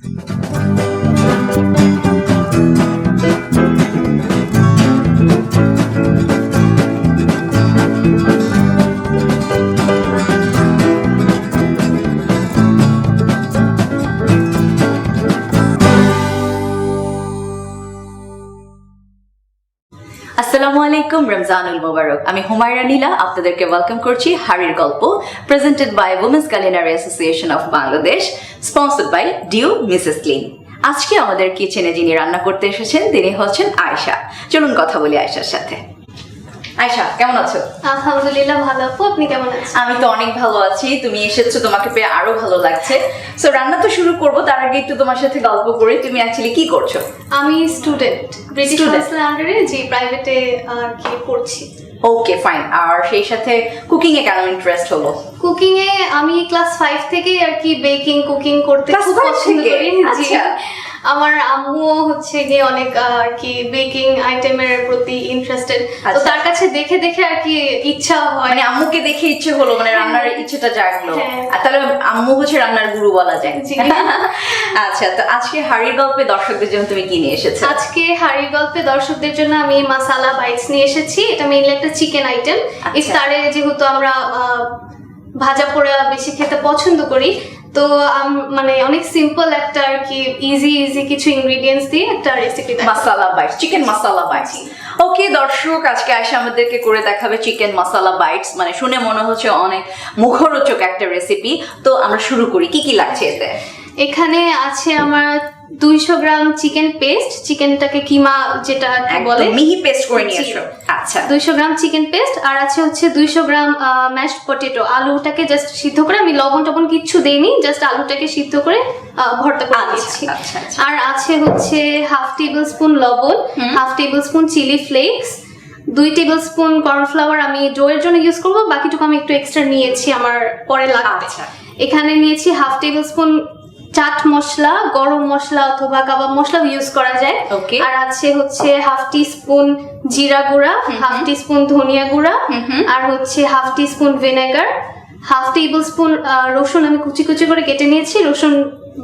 আসসালামু আলাইকুম, রমজানুল মুবারক। আমি হুমায়রা নীলা আপনাদেরকে ওয়েলকাম করছি হাড়ির গল্প, presented by women's culinary association of Bangladesh, sponsored by Dew Mrs clean. আজকে আমাদের কিচেনে যিনি রান্না করতে এসেছেন তিনি হচ্ছেন আয়েশা। চলুন কথা বলি আয়েশার সাথে। আয়েশা, কেমন আছো? আলহামদুলিল্লাহ ভালো। আপু, আপনি কেমন আছেন? আমি তো অনেক ভালো আছি। তুমি এসেছো, তোমাকে পেয়ে আরো ভালো লাগছে। সো রান্না তো শুরু করবো, তার আগে একটু তোমার সাথে গল্প করি। তুমি অ্যাকচুয়ালি কি করছো? আমি স্টুডেন্ট, ব্রিটিশ কাউন্সিলের আন্ডারে জি প্রাইভেটে কি পড়ছি। ওকে, ফাইন। আর সেই সাথে কুকিং এ কেন ইন্টারেস্ট হলো? কুকিং এ আমি ক্লাস 5 থেকে আর কি বেকিং কুকিং করতে খুব পছন্দ করি। জি, আমার আম্মুও হচ্ছে গিয়ে অনেক আর কি বেকিং আইটেমের প্রতি ইন্টারেস্টেড, তো তার কাছে দেখে দেখে আর কি ইচ্ছা হয়, মানে আম্মুকে দেখে ইচ্ছে হলো, মানে রান্নার ইচ্ছেটা জাগলো। আর তাহলে আম্মু হচ্ছে রান্নার গুরু বলা যায়। আচ্ছা, তো আজকে হাড়ির গল্পে দর্শকদের জন্য তুমি কি নিয়ে এসেছো? আজকে হাড়ির গল্পে দর্শকদের জন্য আমি মাসালা বাইটস নিয়ে এসেছি। এটা মেইনলি একটা চিকেন আইটেম। ইফতারে যেহেতু আমরা ভাজা পোড়া বেশি খেতে পছন্দ করি, তো মানে অনেক সিম্পল একটা আর কি ইজি কিছু ইনগ্রেডিয়েন্টস দিয়ে একটা রেসিপি, মাসালা বাইটস, চিকেন মাসালা বাইটস। ওকে দর্শক, আজকে আয়েশা আমাদেরকে করে দেখাবে চিকেন মাসালা বাইটস। মানে শুনে মনে হচ্ছে অনেক মুখরোচক একটা রেসিপি। তো আমরা শুরু করি। কি কি লাগছে এতে? এখানে আছে আমার 200 গ্রাম চিকেন পেস্ট, চিকেনটাকে কিমা যেটা বলে মিহি পেস্ট করে নিয়েছো। আচ্ছা, 200 গ্রাম চিকেন পেস্ট। আর আছে হচ্ছে 200 গ্রাম ম্যাশড পটেটো। আলুটাকে জাস্ট সিদ্ধ করে, আমি লবণ টবণ কিচ্ছু দেইনি, জাস্ট আলুটাকে সিদ্ধ করে ভর্তা করে দিয়েছি। আর আছে হচ্ছে হাফ টেবিল স্পুন লবণ, half tablespoon chilli flakes, 2 tablespoon cornflour আমি ডোয়ের জন্য ইউজ করবো, বাকিটুকু আমি একটু এক্সট্রা নিয়েছি আমার পরে লাগবে। এখানে নিয়েছি half table spoon chaat masala, গরম মশলা অথবা কাবাব মশলা ইউজ করা যায়। আর আছে হচ্ছে হাফ টি স্পুন জিরা গুঁড়া, হাফ টি স্পুন ধনিয়া গুঁড়া, আর হচ্ছে half teaspoon vinegar, half tablespoon রসুন আমি কুচি কুচি করে কেটে নিয়েছি, রসুন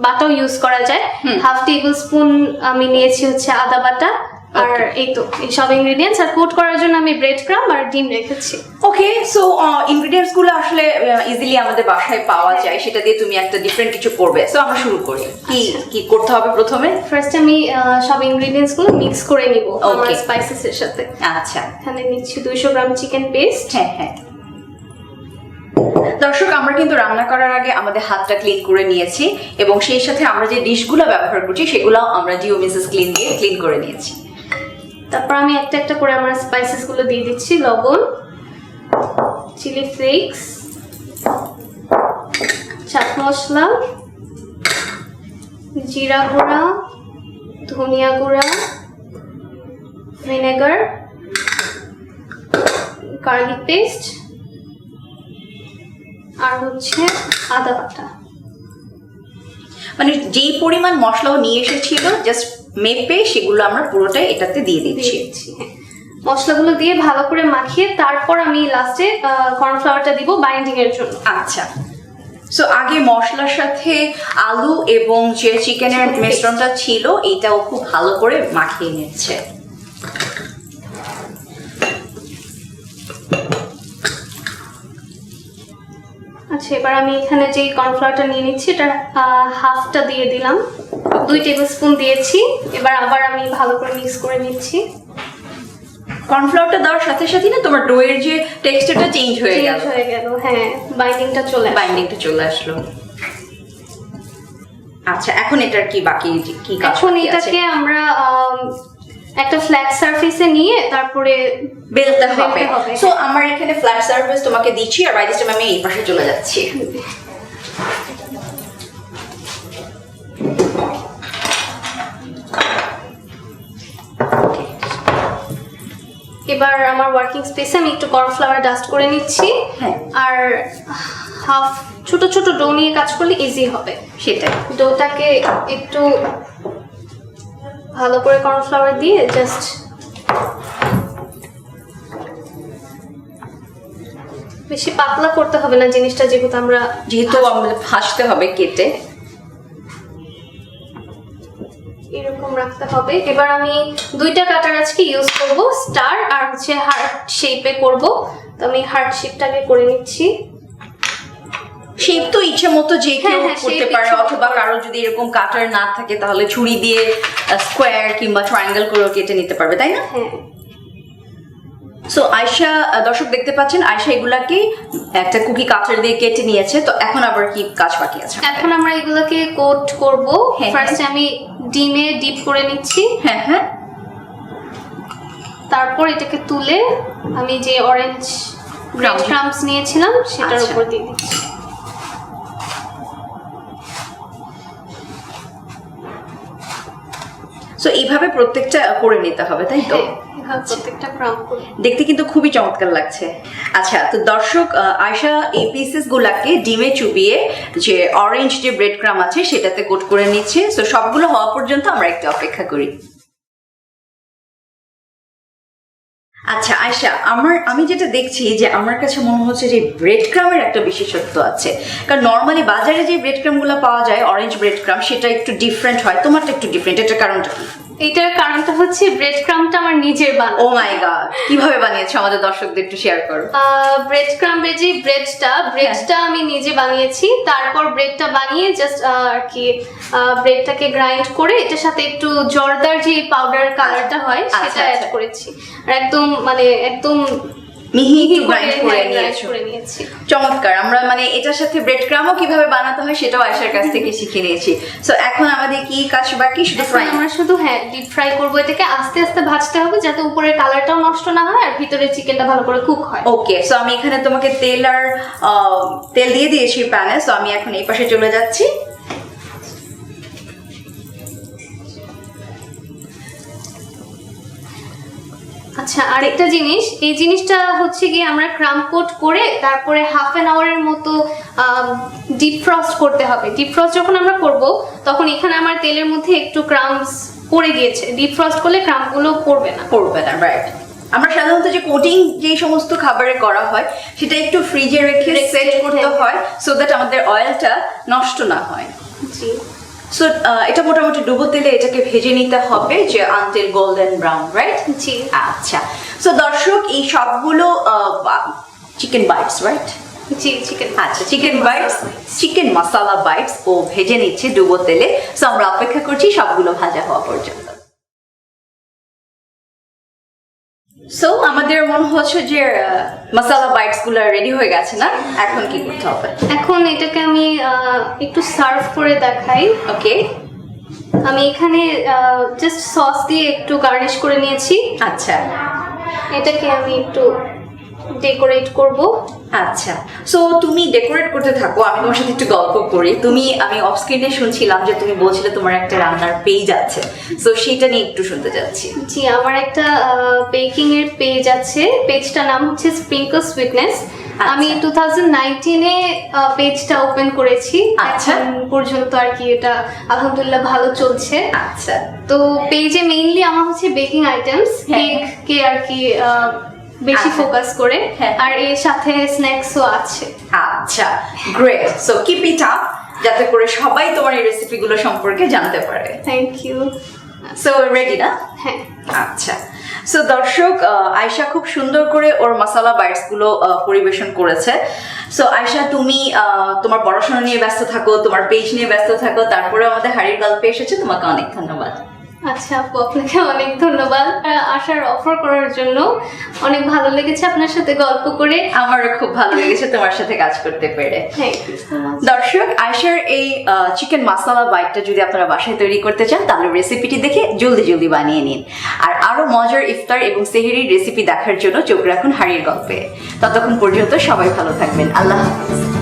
বাটাও ইউজ করা যায়। হাফ টেবিল স্পুন আমি নিয়েছি হচ্ছে আদা বাটা। আর এই তো এই সব ইনগ্রেডিয়েন্টস। আর কোট করার জন্য আমি ব্রেড ক্রাম্ব আর ডিম রেখেছি। ওকে, সো ইনগ্রেডিয়েন্টস গুলো আসলে ইজিলি আমাদের বাসায় পাওয়া যায়, সেটা দিয়ে তুমি একটা ডিফারেন্ট কিছু করবে। সো আমরা শুরু করি। কি কি করতে হবে প্রথমে? ফার্স্ট আমি সব ইনগ্রেডিয়েন্টস গুলো মিক্স করে নিব আমার স্পাইসেস এর সাথে। আচ্ছা, এখানে নিচ্ছি 200 গ্রাম চিকেন পেস্ট। হ্যাঁ দর্শক, আমরা কিন্তু রান্না করার আগে আমাদের হাতটা ক্লিন করে নিয়েছি, এবং সেই সাথে আমরা যে ডিশগুলো ব্যবহার করছি সেগুলো আমরা ডিউ মিসেস ক্লিন দিয়ে ক্লিন করে নিয়েছি। তারপর আমি একটা একটা করে আমার স্পাইসেস গুলো দিয়ে দিচ্ছি। লবণ, চিলি ফ্লেক্স, চাট মশলা, জিরা গুঁড়া, ধনিয়া গুঁড়া, ভিনেগার, গার্লিক পেস্ট, আর হচ্ছে আদা বাটা। মানে যেই পরিমাণ মশলাও নিয়ে এসেছিল জাস্ট মেপে সেগুলো আমরা পুরোটাই এটাতে দিয়ে দিচ্ছি। মশলাগুলো দিয়ে ভালো করে মাখিয়ে তারপর আমি লাস্টে কর্নফ্লাওয়ারটা দিব বাইন্ডিং এর জন্য। আচ্ছা, সো আগে মশলার সাথে আলু এবং যে চিকেনের মিশ্রণটা ছিল এইটাও খুব ভালো করে মাখিয়ে নিচ্ছে। আচ্ছা, এবার আমি এখানে যে কর্নফ্লাওয়ারটা নিয়ে নিচ্ছি এটা হাফটা দিয়ে দিলাম, 2 টেবিল স্পুন দিয়েছি। এবার আবার আমি ভালো করে মিক্স করে নিচ্ছি। কর্নফ্লাওয়ারটা দেওয়ার সাথে সাথে না তোমার ডোয়ের যে টেক্সচারটা চেঞ্জ হয়ে গেল। হ্যাঁ, বাইন্ডিংটা চলে আসলো। আচ্ছা, এখন এটার কি বাকি কি কাজ? এখন এটাকে আমরা একটা ফ্ল্যাট সারফেসে নিয়ে তারপরে বেলতে হবে। সো আমার এখানে ফ্ল্যাট সারফেস তোমাকে দিচ্ছি, আর বাইরে আমি এই পাশে চলে যাচ্ছি। এবার আমার ওয়ার্কিং স্পেসে আমি একটু কর্নফ্লাওয়ার ডাস্ট করে নিচ্ছি। আর হাফ ছোট ছোট ডো নিয়ে কাজ করলে ইজি হবে। সেটাই, ডোটাকে একটু ভালো করে কর্নফ্লাওয়ার দিয়ে জাস্ট বেশি পাতলা করতে হবে না জিনিসটা, যেহেতু আমাদের ভাজতে হবে কেটে। এরকম রাখতে হবে। এবার আমি দুইটা কাটার আজকে ইউজ করব, স্টার আর হচ্ছে হার্ট শেপে করব। তো আমি হার্ট শেপটাকে করে নিচ্ছি। শেপ তো ইচ্ছে মতো যে কেউ হ্যাঁ, করতে shape পারে, ইচ্ছে মতো অথবা কারো যদি এরকম কাটার না থাকে তাহলে ছুরি দিয়ে স্কোয়ার কিংবা ট্রায়াঙ্গেল করে কেটে নিতে পারবে, তাই না? হ্যাঁ। সো আয়শা, দর্শক দেখতে পাচ্ছেন আয়শা এগুলাকে একটা কুকি কাটার দিয়ে কেটে নিয়েছে। তো এখন আবার কি কাজ বাকি আছে? এখন আমরা এগুলোকে কোট করব। হ্যাঁ, ফার্স্টে আমি ডিমে ডিপ করে নিচ্ছি। হ্যাঁ হ্যাঁ। তারপর এটাকে তুলে আমি যে অরেঞ্জ ব্রেড ক্রাম্বস নিয়েছিলাম সেটার আচ্ছা। উপর দিয়ে দিচ্ছি। সো এইভাবে প্রত্যেকটা করে নিতে হবে, তাই তো? হ্যাঁ, এভাবে প্রত্যেকটা ক্রাম্ব করে। দেখতে কিন্তু খুবই চমৎকার লাগছে। আচ্ছা, তো দর্শক, আয়শা এই পিসেস গুলাকে ডিমে চুবিয়ে যে অরেঞ্জ যে ব্রেড ক্রাম আছে সেটাতে কোট করে নিচ্ছে। সো সবগুলো হওয়া পর্যন্ত আমরা একটু অপেক্ষা করি। আচ্ছা আয়শা, আমি যেটা দেখছি যে আমার কাছে মনে হচ্ছে যে ব্রেড ক্রামের একটা বিশেষত্ব আছে, কারণ নর্মালি বাজারে যে ব্রেড ক্রাম গুলো পাওয়া যায় অরেঞ্জ ব্রেড ক্রাম, সেটা একটু ডিফারেন্ট হয়, তোমারটা একটু ডিফারেন্ট, এটার কারণটা কি? এটার কারণটা হচ্ছে ব্রেড ক্রাম্বটা আমার নিজের বানানো। ও মাই গড, কিভাবে বানিয়েছো আমাদের দর্শকদের একটু শেয়ার করো। ব্রেড ক্রাম্বের যে ব্রেডটা আমি নিজে বানিয়েছি। তারপর ব্রেডটা বানিয়ে জাস্ট আর কি ব্রেডটাকে গ্রাইন্ড করে এটার সাথে একটু জর্দার যে পাউডার কালারটা হয় সেটা অ্যাড করেছি। আর একদম মিহি গ্রাইন্ড করে নিয়েছি। চমৎকার। আমরা এটার সাথে ব্রেড ক্রামও কিভাবে বানাতে হয় সেটাও আয়শার কাছ থেকে শিখে নিয়েছি। সো এখন আমাদের কি কাজ বাকি? শুধু ফ্রাই? আমরা শুধু ডিপ ফ্রাই করব। এটাকে আস্তে আস্তে ভাজতে হবে যাতে উপরের কালারটাও নষ্ট না হয় আর ভিতরে চিকেনটা ভালো করে কুক হয়। ওকে, সো আমি এখানে তোমাকে তেল দিয়ে দিয়েছি প্যানে। সো আমি এখন এই পাশে চলে যাচ্ছি। আচ্ছা, আরেকটা জিনিস, এই জিনিসটা হচ্ছে গিয়ে আমরা ক্রাম্ব কোট করে তারপরে হাফ অ্যান আওয়ারের মতো ডিপ ফ্রস্ট করতে হবে। ডিপ ফ্রস্ট যখন আমরা করব তখন এখানে আমার তেলের মধ্যে একটু ক্রাম্বস পড়ে গিয়েছে। ডিপ ফ্রস্ট করলে ক্রাম্বগুলো পড়বে না, রাইট। আমরা সাধারণত যে কোটিং যে সমস্ত খাবারে করা হয় সেটা একটু ফ্রিজে রেখে সেট করতে হয়, সো দ্যাট আমাদের অয়েলটা নষ্ট না হয়। জি। সো এটা মোটামুটি ডুবো তেলে এটাকে ভেজে নিতে হবে যে আনটিল গোল্ডেন ব্রাউন, রাইট? জি। আচ্ছা, সো দর্শক, এই সবগুলো চিকেন বাইটস, রাইট? জি, চিকেন। আচ্ছা, চিকেন মশলা বাইটস ও ভেজে নিচ্ছে ডুবো তেলে। সো আমরা অপেক্ষা করছি সবগুলো ভাজা হওয়া পর্যন্ত। সো আমাদের মনে হচ্ছে যে মশলা বাইটস গুলো রেডি হয়ে গেছে না? এখন কি করতে হবে? এখন এটাকে আমি একটু সার্ভ করে দেখাই। ওকে, আমি এখানে জাস্ট সস দিয়ে একটু গার্নিশ করে নিয়েছি। আচ্ছা, এটাকে আমি একটু ডেকোরেট করব। আচ্ছা, সো তুমি ডেকোরেট করতে থাকো, আমি তোমার সাথে একটু গল্প করি। আমি অফ স্ক্রিনে শুনছিলাম যে তুমি বলছিলে তোমার একটা রান্নার পেজ আছে, সো সেটা নিয়ে একটু শুনতে যাচ্ছি। জি, আমার একটা বেকিং এর পেজ আছে। পেজটার নাম হচ্ছে স্প্রিঙ্কল সুইটনেস। আমি 2019-এ পেজটা ওপেন করেছি। আচ্ছা, এখন পর্যন্ত আর কি এটা আলহামদুলিল্লাহ ভালো চলছে। আচ্ছা, তো পেজে মেইনলি আমার হচ্ছে বেকিং আইটেমস, কেক আর কি বেশি ফোকাস করে, আর এর সাথে স্ন্যাক্সও আছে। আচ্ছা, great. So keep it up, যাতে করে সবাই তোমার এই রেসিপিগুলো সম্পর্কে জানতে পারে। Thank you. সো রেডি না? হ্যাঁ। আচ্ছা, সো দর্শক, আয়শা খুব সুন্দর করে ওর মশলা বাইটস গুলো পরিবেশন করেছে। সো আয়শা, তুমি তোমার পড়াশোনা নিয়ে ব্যস্ত থাকো, তোমার পেজ নিয়ে ব্যস্ত থাকো, তারপরে আমাদের হাড়ির গল্পে এসেছে, তোমাকে অনেক ধন্যবাদ। আচ্ছা আপু, আপনাকে অনেক ধন্যবাদ আসার অফার করার জন্য। অনেক ভালো লেগেছে আপনার সাথে গল্প করে। আমারও খুব ভালো লেগেছে তোমার সাথে কাজ করতে পেরে। দর্শক, আয়শার এই চিকেন মশলা বাইটটা যদি আপনারা বাসায় তৈরি করতে চান তাহলে রেসিপিটি দেখে জলদি বানিয়ে নিন। আর আরো মজার ইফতার এবং সেহরির রেসিপি দেখার জন্য চোখ রাখুন হাড়ির গল্পে। ততক্ষণ পর্যন্ত সবাই ভালো থাকবেন। আল্লাহ হাফেজ।